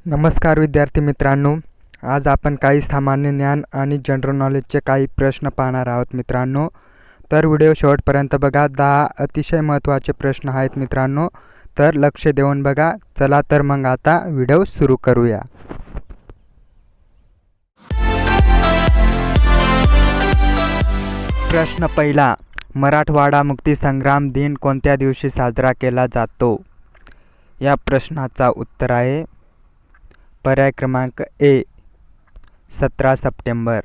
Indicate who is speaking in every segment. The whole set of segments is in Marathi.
Speaker 1: नमस्कार विद्यार्थी मित्रांनो, आज आपण काही सामान्य ज्ञान आणि जनरल नॉलेजचे काही प्रश्न पाहणार आहोत मित्रांनो. तर व्हिडिओ शेवटपर्यंत बघा. 10 अतिशय महत्त्वाचे प्रश्न आहेत मित्रांनो, तर लक्ष देऊन बघा. चला तर मग आता व्हिडिओ सुरू करूया. प्रश्न पहिला, मराठवाडा मुक्तीसंग्राम दिन कोणत्या दिवशी साजरा केला जातो? या प्रश्नाचा उत्तर आहे पर्याय क्रमांक ए 17 सप्टेंबर.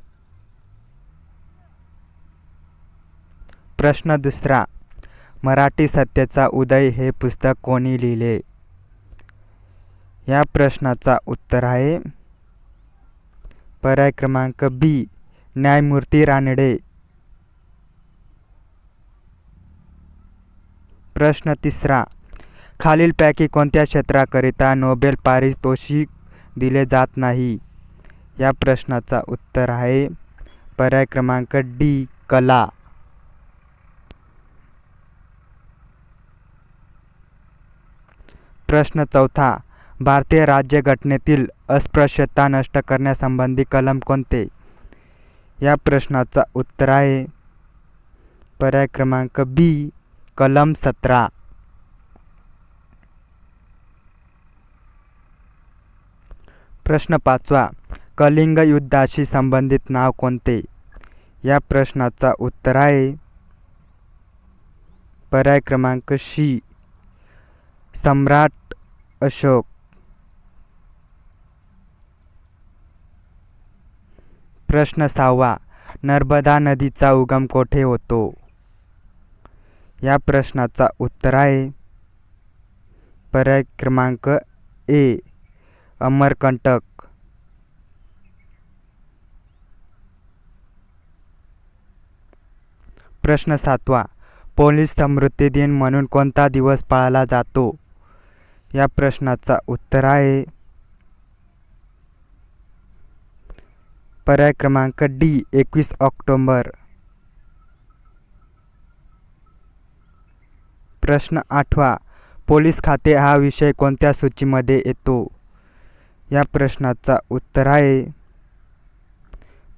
Speaker 1: प्रश्न दुसरा, मराठी सत्तेचा उदय हे पुस्तक कोणी लिहिले? या प्रश्नाचा उत्तर आहे पर्याय क्रमांक बी न्यायमूर्ती रानडे. प्रश्न तिसरा, खालीलपैकी कोणत्या क्षेत्राकरिता नोबेल पारितोषिक दिले जात नाही? या प्रश्नाचा उत्तर आहे पर्याय क्रमांक डी कला. प्रश्न चौथा, भारतीय राज्यघटनेतील अस्पृश्यता नष्ट करण्यासंबंधी कलम कोणते? या प्रश्नाचा उत्तर आहे पर्याय क्रमांक बी कलम 17. प्रश्न पाचवा, कलिंग युद्धाशी संबंधित नाव कोणते? या प्रश्नाचा उत्तर आहे पर्याय क्रमांक सी सम्राट अशोक. प्रश्न सहावा, नर्मदा नदीचा उगम कोठे होतो? या प्रश्नाचा उत्तर आहे पर्याय क्रमांक ए अमरकंटक. प्रश्न सातवा, पोलीस स्मृती दिन म्हणून कोणता दिवस पाळला जातो? या प्रश्नाचा उत्तर आहे पर्याय क्रमांक डी 21 ऑक्टोबर. प्रश्न आठवा, पोलीस खाते हा विषय कोणत्या सूचीमध्ये येतो? या प्रश्नाचा उत्तर आहे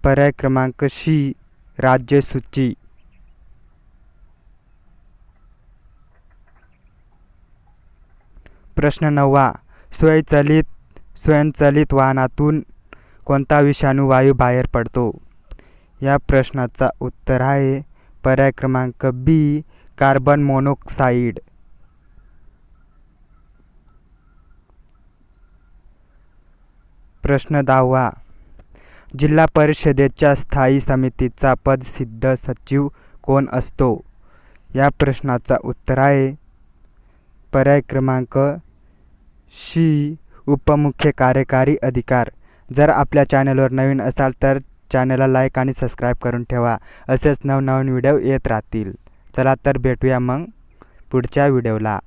Speaker 1: पर्याय क्रमांक सी राज्य सूची. प्रश्न नववा, स्वयंचलित वाहनातून कोणता विषाणू वायू बाहेर पडतो? या प्रश्नाचा उत्तर आहे पर्याय क्रमांक बी कार्बन मोनॉक्साईड. प्रश्न 10वा, जिल्हा परिषदेच्या स्थायी समितीचा पदसिद्ध सचिव कोण असतो? या प्रश्नाचा उत्तर आहे पर्याय क्रमांक सी उपमुख्य कार्यकारी अधिकारी. जर आपल्या चॅनलवर नवीन असाल तर चॅनलला लाईक आणि सबस्क्राईब करून ठेवा. असेच नवनवीन व्हिडिओ येत राहतील. चला तर भेटूया मग पुढच्या व्हिडिओला.